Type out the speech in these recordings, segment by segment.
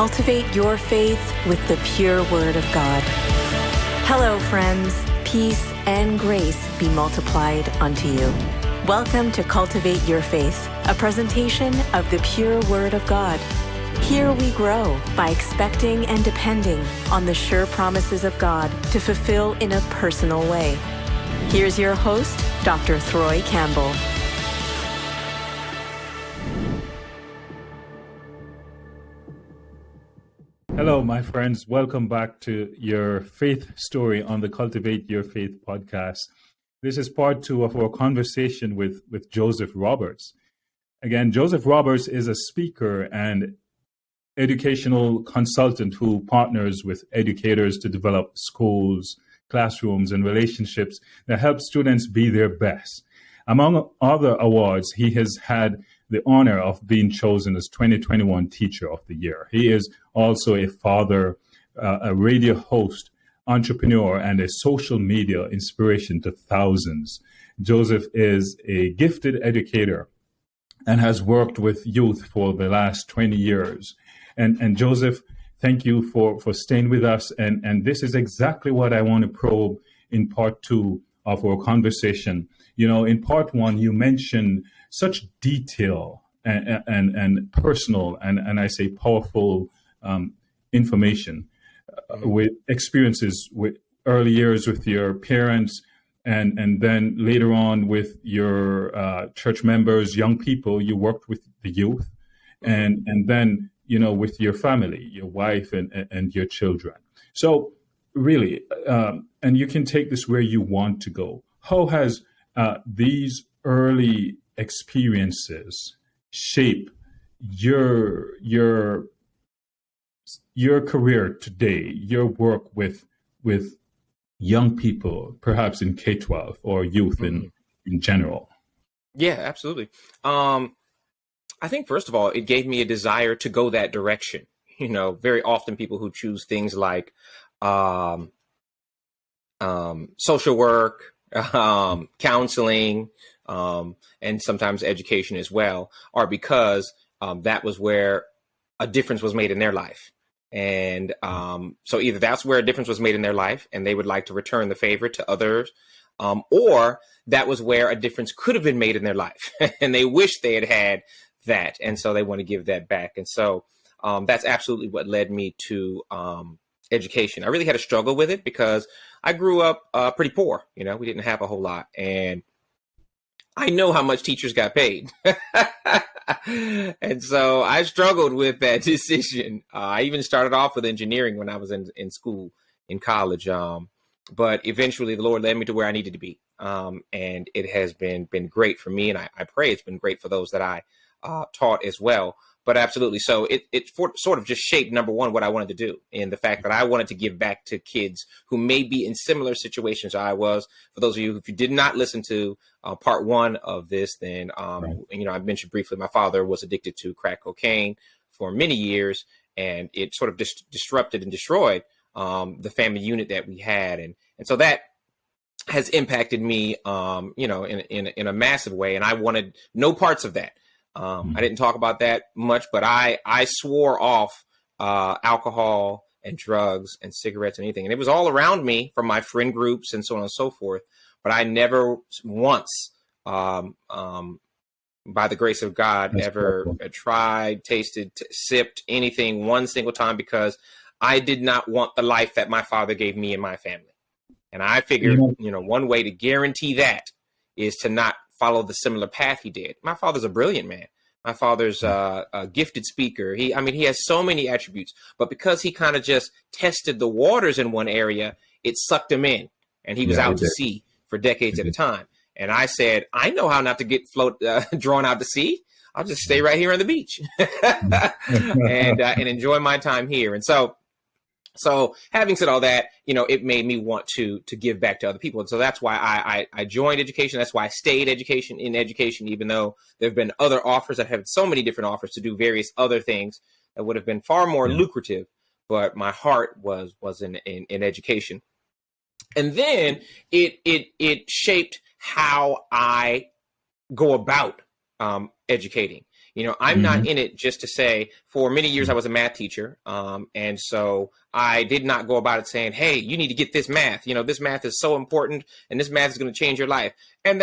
Cultivate your faith with the pure Word of God. Hello, friends. Peace and grace be multiplied unto you. Welcome to Cultivate Your Faith, a presentation of the pure Word of God. Here we grow by expecting and depending on the sure promises of God to fulfill in a personal way. Here's your host, Dr. Throy Campbell. Hello, my friends. Welcome back to your faith story on the Cultivate Your Faith podcast. This is part 2 of our conversation with Joseph Roberts. Again, Joseph Roberts is a speaker and educational consultant who partners with educators to develop schools, classrooms, and relationships that help students be their best. Among other awards, he has had the honor of being chosen as 2021 Teacher of the Year. He is also a father, a radio host, entrepreneur, and a social media inspiration to thousands. Joseph is a gifted educator and has worked with youth for the last 20 years. And Joseph, thank you for staying with us. And this is exactly what I want to probe in part 2 of our conversation. You know, in part 1, you mentioned such detail and personal and I say powerful information with experiences with early years with your parents and then later on with your church members, young people. You worked with the youth and then, you know, with your family, your wife and your children. So really, and you can take this where you want to go. How has these early experiences shape your career today, your work with young people, perhaps in K-12 or youth in general? Yeah, absolutely. I think, first of all, it gave me a desire to go that direction. You know, very often people who choose things like social work, counseling, and sometimes education as well, are because that was where a difference was made in their life. And so either that's where a difference was made in their life and they would like to return the favor to others, or that was where a difference could have been made in their life and they wish they had had that. And so they want to give that back. And so that's absolutely what led me to education. I really had a struggle with it because I grew up pretty poor. You know, we didn't have a whole lot. And I know how much teachers got paid. And so I struggled with that decision. I even started off with engineering when I was in school, in college. But eventually the Lord led me to where I needed to be. And it has been great for me. And I pray it's been great for those that I taught as well. But absolutely. So it sort of just shaped, number one, what I wanted to do, in the fact that I wanted to give back to kids who may be in similar situations I was. For those of you, if you did not listen to part 1 of this, then, you know, I mentioned briefly, my father was addicted to crack cocaine for many years, and it sort of disrupted and destroyed the family unit that we had. And so that has impacted me, you know, in a massive way. And I wanted no parts of that. I didn't talk about that much, but I swore off alcohol and drugs and cigarettes and anything. And it was all around me from my friend groups and so on and so forth. But I never once, by the grace of God, ever tried, tasted, sipped anything one single time, because I did not want the life that my father gave me and my family. And I figured, you know, one way to guarantee that is to not follow the similar path he did. My father's a brilliant man. My father's a gifted speaker. He has so many attributes, but because he kind of just tested the waters in one area, it sucked him in, and he was out to sea for decades at a time. And I said, I know how not to get drawn out to sea. I'll just stay right here on the beach and enjoy my time here. And so having said all that, you know, it made me want to give back to other people. And so that's why I joined education. That's why I stayed in education, even though there have been other offers. I've had so many different offers to do various other things that would have been far more lucrative. But my heart was in education. And then it shaped how I go about educating. I'm not in it just to say, for many years I was a math teacher. And so I did not go about it saying, hey, you need to get this math. This math is so important and this math is going to change your life. And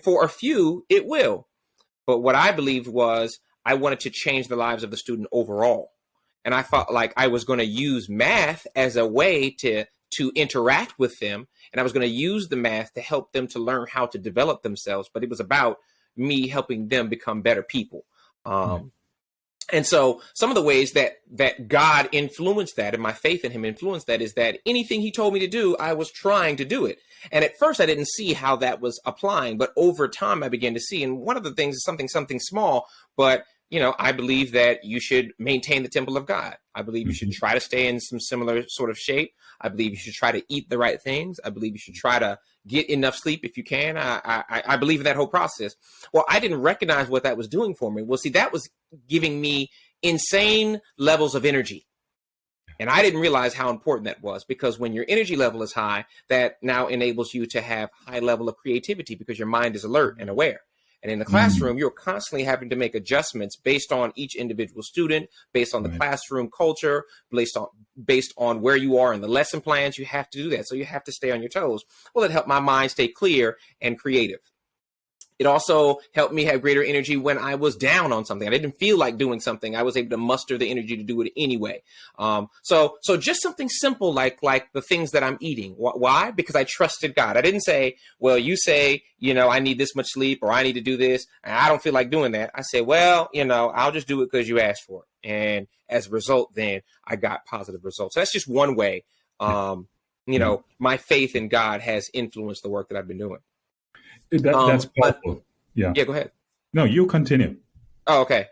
for a few, it will. But what I believed was I wanted to change the lives of the student overall. And I felt like I was going to use math as a way to interact with them. And I was going to use the math to help them to learn how to develop themselves. But it was about me helping them become better people. And so some of the ways that God influenced that, and my faith in him influenced that, is that anything he told me to do, I was trying to do it. And at first I didn't see how that was applying, but over time I began to see. And one of the things is something small, but I believe that you should maintain the temple of God. I believe you should try to stay in some similar sort of shape. I believe you should try to eat the right things. I believe you should try to get enough sleep if you can. I believe in that whole process. Well, I didn't recognize what that was doing for me. Well, see, that was giving me insane levels of energy. And I didn't realize how important that was, because when your energy level is high, that now enables you to have high level of creativity because your mind is alert and aware. And in the classroom, you're constantly having to make adjustments based on each individual student, based on the classroom culture, based on where you are in the lesson plans. You have to do that. So you have to stay on your toes. Well, it helped my mind stay clear and creative. It also helped me have greater energy when I was down on something. I didn't feel like doing something. I was able to muster the energy to do it anyway. So just something simple like the things that I'm eating. Why? Because I trusted God. I didn't say, well, you say, I need this much sleep, or I need to do this, and I don't feel like doing that. I say, well, I'll just do it because you asked for it. And as a result, then I got positive results. So that's just one way, my faith in God has influenced the work that I've been doing. That's powerful. Yeah, go ahead. No, you continue. Oh, okay.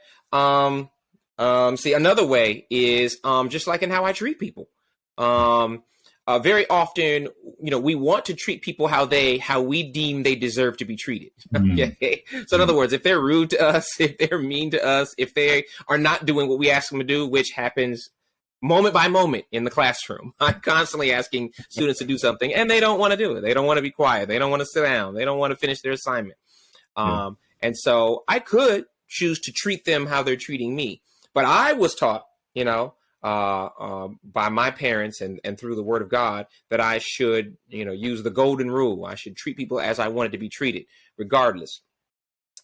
See, another way is just like in how I treat people. Very often, we want to treat people how we deem they deserve to be treated. Okay. So in other words, if they're rude to us, if they're mean to us, if they are not doing what we ask them to do, which happens moment by moment in the classroom. I'm constantly asking students to do something and they don't want to do it. They don't want to be quiet. They don't want to sit down. They don't want to finish their assignment. And so I could choose to treat them how they're treating me. But I was taught, by my parents and through the word of God, that I should, use the golden rule. I should treat people as I wanted to be treated, regardless.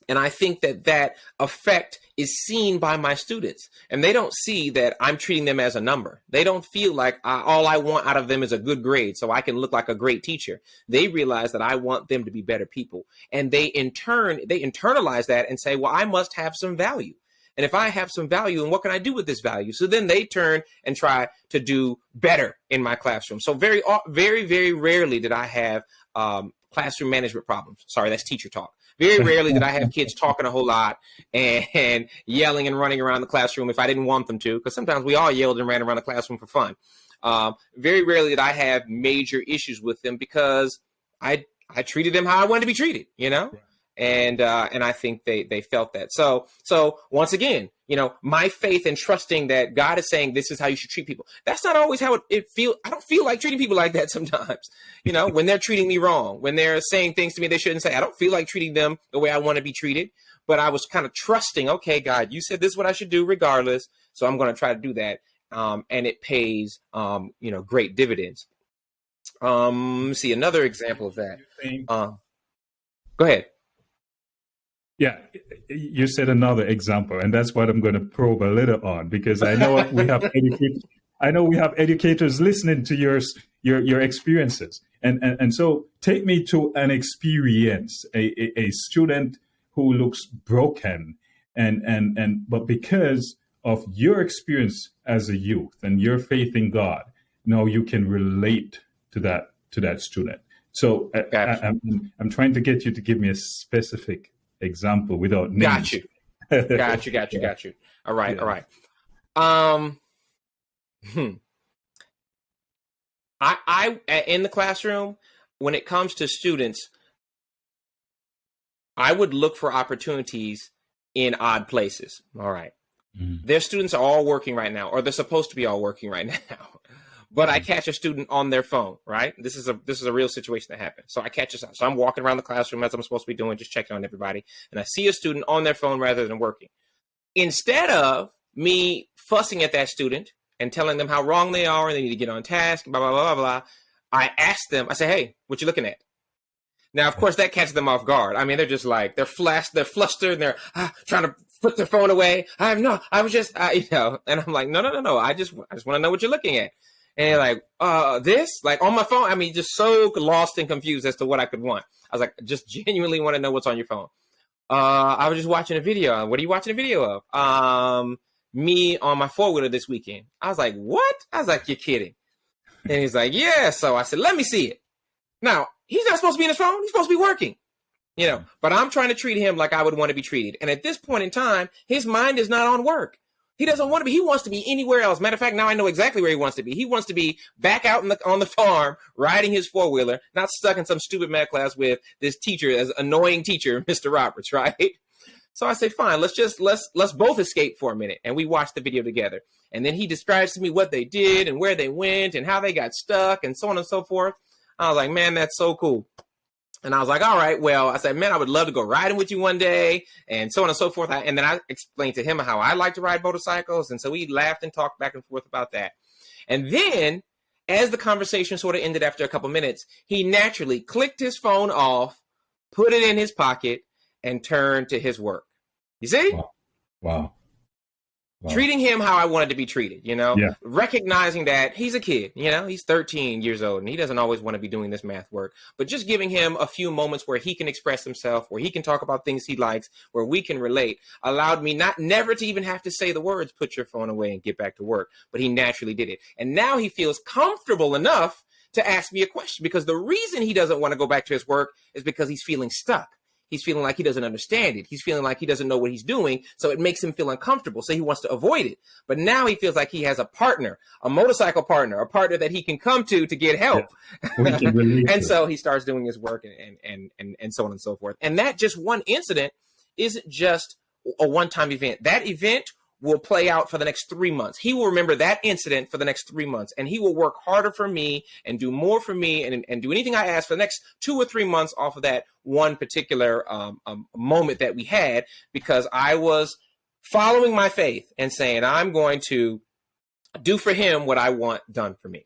And I think that effect is seen by my students, and they don't see that I'm treating them as a number. They don't feel like all I want out of them is a good grade so I can look like a great teacher. They realize that I want them to be better people. And they internalize that and say, well, I must have some value. And if I have some value, and what can I do with this value? So then they turn and try to do better in my classroom. So very, very, very rarely did I have classroom management problems. Sorry, that's teacher talk. Very rarely did I have kids talking a whole lot and yelling and running around the classroom if I didn't want them to, because sometimes we all yelled and ran around the classroom for fun. Very rarely did I have major issues with them because I treated them how I wanted to be treated, Right. And I think they felt that. So once again, my faith and trusting that God is saying this is how you should treat people. That's not always how it feels. I don't feel like treating people like that sometimes. When they're treating me wrong, when they're saying things to me they shouldn't say, I don't feel like treating them the way I want to be treated. But I was kind of trusting, okay, God, you said this is what I should do regardless. So I'm going to try to do that. And it pays, great dividends. See another example of that. Go ahead. Yeah, you said another example, and that's what I'm going to probe a little on, because I know we have educators listening to your experiences, and so take me to an experience, a student who looks broken, but because of your experience as a youth and your faith in God, now you can relate to that student. So I'm trying to get you to give me a specific example without names. Got you. All right. I in the classroom, when it comes to students, I would look for opportunities in odd places. All right. Their students are all working right now, or they're supposed to be all working right now. But I catch a student on their phone, right? This is a real situation that happened. So so I'm walking around the classroom as I'm supposed to be doing, just checking on everybody. And I see a student on their phone rather than working. instead of me fussing at that student and telling them how wrong they are and they need to get on task, blah, blah, blah, blah, blah, I asked them, I say, hey, what you looking at? Now, of course, that catches them off guard. I mean, they're just like, they're flustered, and they're trying to put their phone away. And I'm like, no. I just want to know what you're looking at. And they're like, this? Like on my phone? I mean, just so lost and confused as to what I could want. I was like, just genuinely want to know what's on your phone. I was just watching a video. What are you watching a video of? Me on my four-wheeler this weekend. I was like, what? I was like, you're kidding. And he's like, yeah. So I said, let me see it. Now, he's not supposed to be in his phone. He's supposed to be working, but I'm trying to treat him like I would want to be treated. And at this point in time, his mind is not on work. He doesn't want to be. He wants to be anywhere else. Matter of fact, now I know exactly where he wants to be. He wants to be back out on the farm, riding his four-wheeler, not stuck in some stupid math class with this teacher, as annoying teacher, Mr. Roberts, right? So I say, fine, let's both escape for a minute. And we watch the video together. And then he describes to me what they did and where they went and how they got stuck and so on and so forth. I was like, man, that's so cool. And I was like, all right, well, I said, man, I would love to go riding with you one day and so on and so forth. And then I explained to him how I like to ride motorcycles. And so we laughed and talked back and forth about that. And then as the conversation sort of ended after a couple minutes, he naturally clicked his phone off, put it in his pocket, and turned to his work. You see? Wow. Treating him how I wanted to be treated, recognizing that he's a kid, he's 13 years old and he doesn't always want to be doing this math work, but just giving him a few moments where he can express himself, where he can talk about things he likes, where we can relate, allowed me never to even have to say the words, put your phone away and get back to work. But he naturally did it. And now he feels comfortable enough to ask me a question, because the reason he doesn't want to go back to his work is because he's feeling stuck. He's feeling like he doesn't understand it. He's feeling like he doesn't know what he's doing. So it makes him feel uncomfortable. So he wants to avoid it. But now he feels like he has a partner, a motorcycle partner, a partner that he can come to get help. And so he starts doing his work and so on and so forth. And that just one incident isn't just a one-time event. That event will play out for the next 3 months. He will remember that incident for the next 3 months, and he will work harder for me and do more for me and do anything I ask for the next 2 or 3 months off of that one particular moment that we had, because I was following my faith and saying, I'm going to do for him what I want done for me.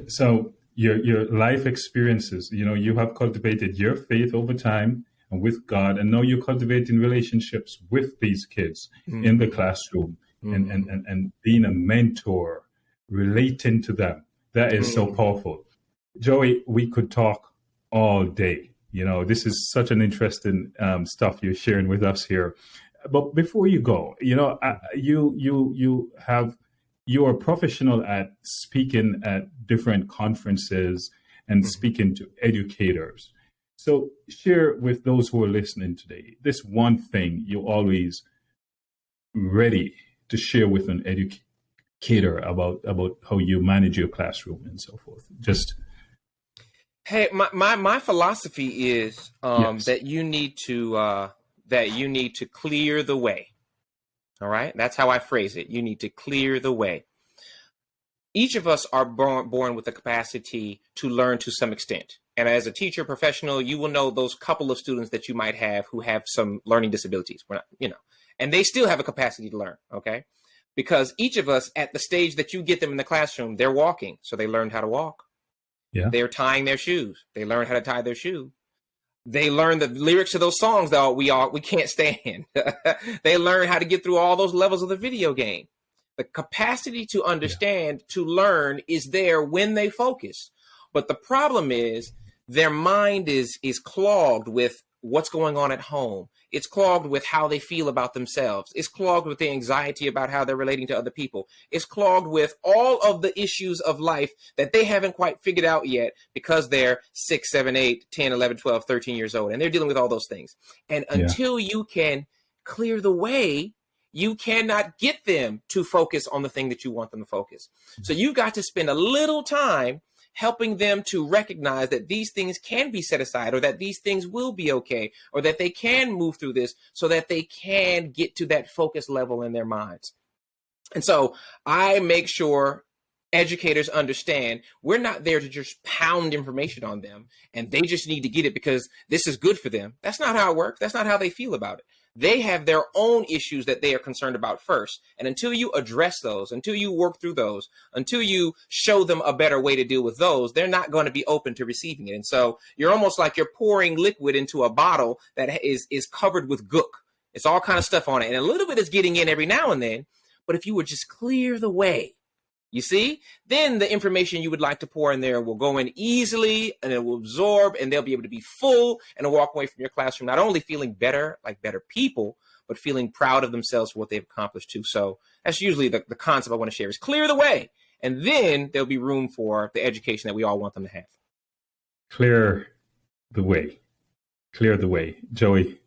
So your life experiences, you have cultivated your faith over time and with God, and now you're cultivating relationships with these kids in the classroom and being a mentor, relating to them. That is so powerful. Joey, we could talk all day. This is such an interesting stuff you're sharing with us here. But before you go, you are a professional at speaking at different conferences and speaking to educators. So share with those who are listening today, this one thing you're always ready to share with an educator about how you manage your classroom and so forth. Hey, my philosophy is that you need to clear the way. All right. That's how I phrase it. You need to clear the way. Each of us are born with the capacity to learn to some extent. And as a teacher professional, you will know those couple of students that you might have who have some learning disabilities, and they still have a capacity to learn. Okay. Because each of us at the stage that you get them in the classroom, they're walking. So they learned how to walk. Yeah. They're tying their shoes. They learn how to tie their shoe. They learn the lyrics to those songs that we can't stand. They learn how to get through all those levels of the video game. The capacity to understand, to learn is there when they focus. But the problem is their mind is clogged with what's going on at home. It's clogged with how they feel about themselves. It's clogged with the anxiety about how they're relating to other people. It's clogged with all of the issues of life that they haven't quite figured out yet because they're 6, 7, 8, 10, 11, 12, 13 years old. And they're dealing with all those things. And until you can clear the way, you cannot get them to focus on the thing that you want them to focus. So you've got to spend a little time helping them to recognize that these things can be set aside, or that these things will be okay, or that they can move through this so that they can get to that focus level in their minds. And so I make sure educators understand we're not there to just pound information on them and they just need to get it because this is good for them. That's not how it works. That's not how they feel about it. They have their own issues that they are concerned about first. And until you address those, until you work through those, until you show them a better way to deal with those, they're not going to be open to receiving it. And so you're almost like you're pouring liquid into a bottle that is covered with gook. It's all kind of stuff on it. And a little bit is getting in every now and then. But if you would just clear the way, you see, then the information you would like to pour in there will go in easily and it will absorb and they'll be able to be full and walk away from your classroom, not only feeling better, like better people, but feeling proud of themselves for what they've accomplished too. So that's usually the concept I want to share is clear the way. And then there'll be room for the education that we all want them to have. Clear the way. Clear the way. Joey,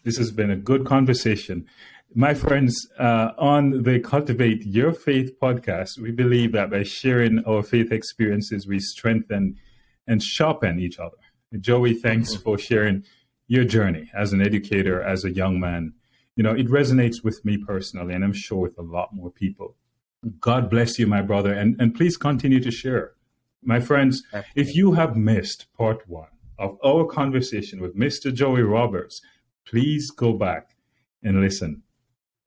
this has been a good conversation. My friends, on the Cultivate Your Faith podcast, we believe that by sharing our faith experiences, we strengthen and sharpen each other. Joey, thanks for sharing your journey as an educator, as a young man. You know, it resonates with me personally, and I'm sure with a lot more people. God bless you, my brother, and please continue to share. My friends, if you have missed part 1 of our conversation with Mr. Joey Roberts, please go back and listen.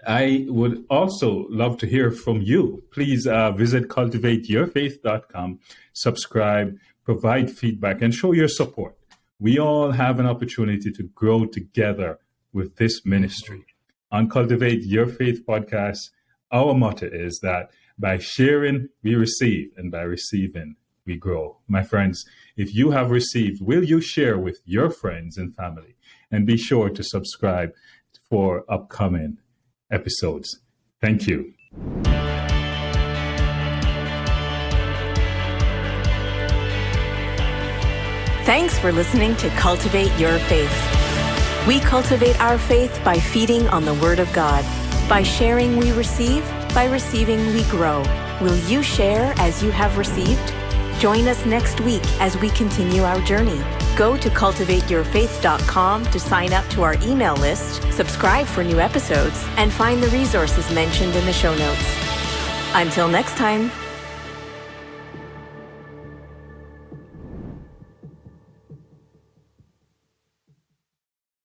I would also love to hear from you. Please visit CultivateurFaith.com, subscribe, provide feedback, and show your support. We all have an opportunity to grow together with this ministry. On Cultivate Your Faith podcast, our motto is that by sharing, we receive, and by receiving, we grow. My friends, if you have received, will you share with your friends and family? And be sure to subscribe for upcoming episodes. Thank you. Thanks for listening to Cultivate Your Faith. We cultivate our faith by feeding on the Word of God. By sharing, we receive. By receiving, we grow. Will you share as you have received? Join us next week as we continue our journey. Go to CultivateurFaith.com to sign up to our email list, subscribe for new episodes, and find the resources mentioned in the show notes. Until next time.